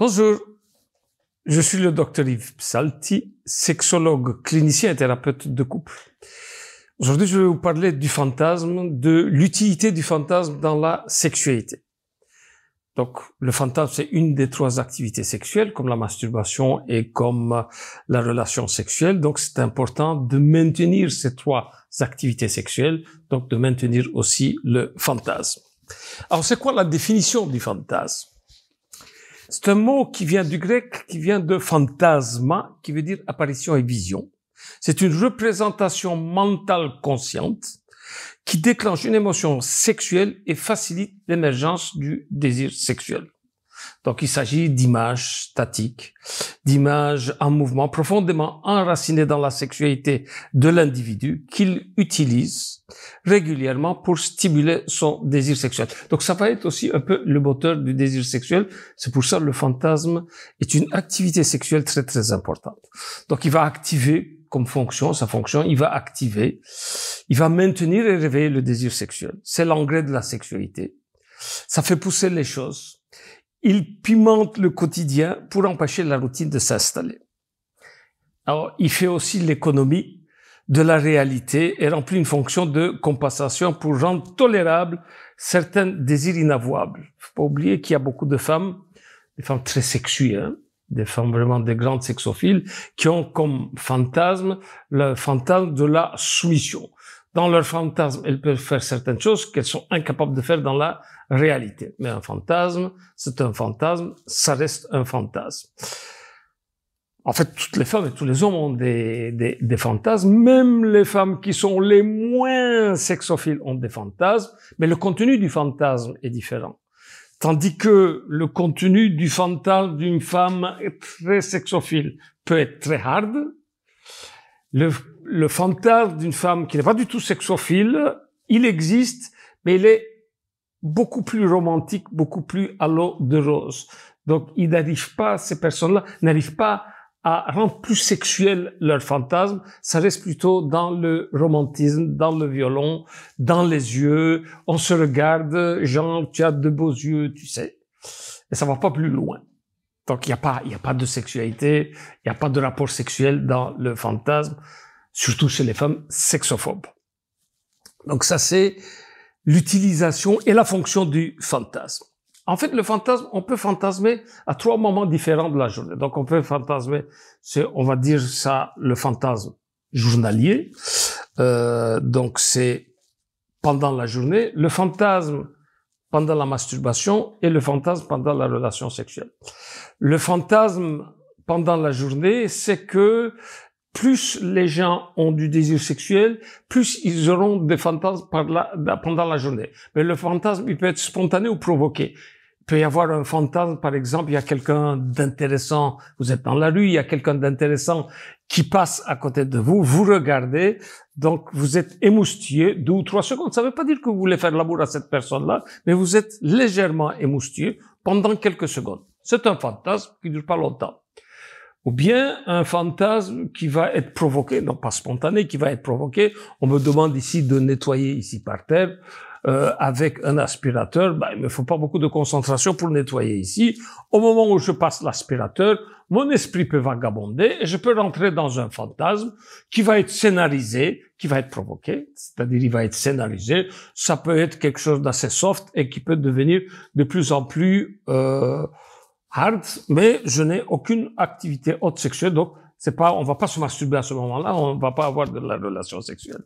Bonjour, je suis le docteur Yves Psalti, sexologue, clinicien et thérapeute de couple. Aujourd'hui, je vais vous parler du fantasme, de l'utilité du fantasme dans la sexualité. Donc, le fantasme, c'est une des 3 activités sexuelles, comme la masturbation et comme la relation sexuelle. Donc, c'est important de maintenir ces 3 activités sexuelles, donc de maintenir aussi le fantasme. Alors, c'est quoi la définition du fantasme? C'est un mot qui vient du grec, qui vient de phantasma, qui veut dire apparition et vision. C'est une représentation mentale consciente qui déclenche une émotion sexuelle et facilite l'émergence du désir sexuel. Donc, il s'agit d'images statiques, d'images en mouvement profondément enracinées dans la sexualité de l'individu qu'il utilise régulièrement pour stimuler son désir sexuel. Donc, ça va être aussi un peu le moteur du désir sexuel. C'est pour ça que le fantasme est une activité sexuelle très, très importante. Donc, il va activer comme fonction, sa fonction, il va activer, il va maintenir et réveiller le désir sexuel. C'est l'engrais de la sexualité. Ça fait pousser les choses. Il pimente le quotidien pour empêcher la routine de s'installer. Alors, il fait aussi l'économie de la réalité et remplit une fonction de compensation pour rendre tolérable certains désirs inavouables. Faut pas oublier qu'il y a beaucoup de femmes, des femmes très sexuées, des femmes vraiment des grandes sexophiles, qui ont comme fantasme le fantasme de la soumission. Dans leur fantasme, elles peuvent faire certaines choses qu'elles sont incapables de faire dans la réalité. Mais un fantasme, c'est un fantasme, ça reste un fantasme. En fait, toutes les femmes et tous les hommes ont des fantasmes. Même les femmes qui sont les moins sexophiles ont des fantasmes, mais le contenu du fantasme est différent. Tandis que le contenu du fantasme d'une femme très sexophile peut être très hard, le fantasme d'une femme qui n'est pas du tout sexophile, il existe, mais il est beaucoup plus romantique, beaucoup plus à l'eau de rose. Donc, ils n'arrivent pas, ces personnes-là n'arrivent pas à rendre plus sexuel leur fantasme. Ça reste plutôt dans le romantisme, dans le violon, dans les yeux. On se regarde, genre, tu as de beaux yeux, tu sais. Et ça va pas plus loin. Donc, il y a pas de sexualité, il n'y a pas de rapport sexuel dans le fantasme, surtout chez les femmes sexophobes. Donc, ça, c'est l'utilisation et la fonction du fantasme. En fait, le fantasme, on peut fantasmer à 3 moments différents de la journée. Donc, on peut fantasmer, on va dire ça, le fantasme journalier. Donc, c'est pendant la journée, le fantasme pendant la masturbation et le fantasme pendant la relation sexuelle. Le fantasme pendant la journée, c'est que plus les gens ont du désir sexuel, plus ils auront des fantasmes pendant la journée. Mais le fantasme, il peut être spontané ou provoqué. Il peut y avoir un fantasme, par exemple, il y a quelqu'un d'intéressant, vous êtes dans la rue, il y a quelqu'un d'intéressant qui passe à côté de vous, vous regardez, donc vous êtes émoustillé 2 ou 3 secondes. Ça ne veut pas dire que vous voulez faire l'amour à cette personne-là, mais vous êtes légèrement émoustillé pendant quelques secondes. C'est un fantasme qui ne dure pas longtemps. Ou bien un fantasme qui va être provoqué, non pas spontané, qui va être provoqué. On me demande ici de nettoyer ici par terre avec un aspirateur. Il me faut pas beaucoup de concentration pour nettoyer ici. Au moment où je passe l'aspirateur, mon esprit peut vagabonder et je peux rentrer dans un fantasme qui va être scénarisé, qui va être provoqué, c'est-à-dire il va être scénarisé. Ça peut être quelque chose d'assez soft et qui peut devenir de plus en plus hard, mais je n'ai aucune activité haute sexuelle, donc on va pas se masturber à ce moment-là, on va pas avoir de la relation sexuelle.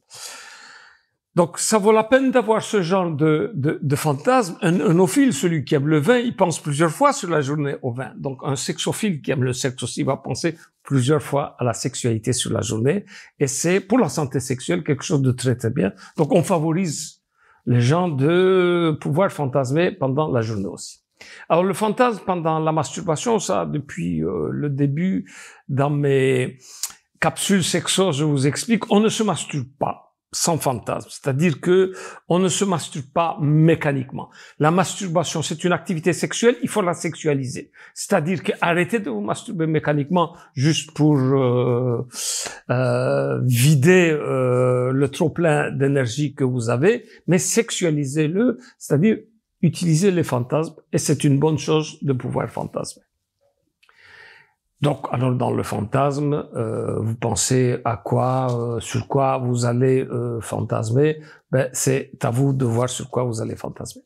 Donc, ça vaut la peine d'avoir ce genre de fantasme. Un œnophile, celui qui aime le vin, il pense plusieurs fois sur la journée au vin. Donc, un sexophile qui aime le sexe aussi va penser plusieurs fois à la sexualité sur la journée. Et c'est, pour la santé sexuelle, quelque chose de très, très bien. Donc, on favorise les gens de pouvoir fantasmer pendant la journée aussi. Alors, le fantasme pendant la masturbation, ça, depuis le début, dans mes capsules sexo, je vous explique, on ne se masturbe pas sans fantasme. C'est-à-dire que on ne se masturbe pas mécaniquement. La masturbation, c'est une activité sexuelle, il faut la sexualiser. C'est-à-dire que arrêtez de vous masturber mécaniquement juste pour vider le trop-plein d'énergie que vous avez, mais sexualisez-le, c'est-à-dire utilisez les fantasmes, et c'est une bonne chose de pouvoir fantasmer. Donc, alors dans le fantasme, vous pensez à quoi, sur quoi vous allez fantasmer. Ben, c'est à vous de voir sur quoi vous allez fantasmer.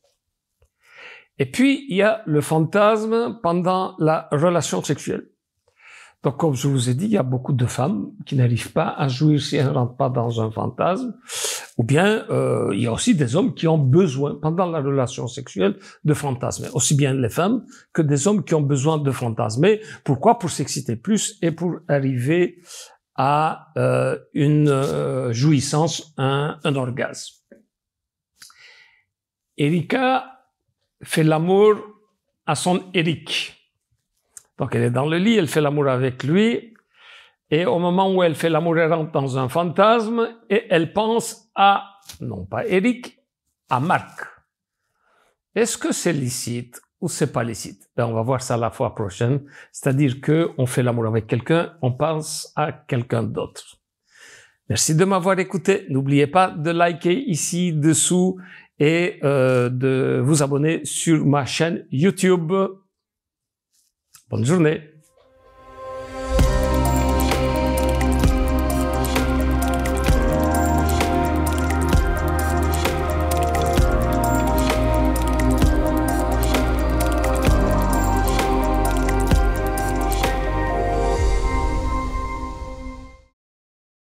Et puis, il y a le fantasme pendant la relation sexuelle. Donc, comme je vous ai dit, il y a beaucoup de femmes qui n'arrivent pas à jouir si elles ne rentrent pas dans un fantasme. Ou bien, il y a aussi des hommes qui ont besoin, pendant la relation sexuelle, de fantasmer. Aussi bien les femmes que des hommes qui ont besoin de fantasmer. Pourquoi? Pour s'exciter plus et pour arriver à une jouissance, un orgasme. Erika fait l'amour à son Eric. Donc, elle est dans le lit, elle fait l'amour avec lui, et au moment où elle fait l'amour, elle rentre dans un fantasme, et elle pense à, non pas Eric, à Marc. Est-ce que c'est licite ou c'est pas licite? Ben, on va voir ça la fois prochaine. C'est-à-dire que on fait l'amour avec quelqu'un, on pense à quelqu'un d'autre. Merci de m'avoir écouté. N'oubliez pas de liker ici dessous et de vous abonner sur ma chaîne YouTube. Bonne journée.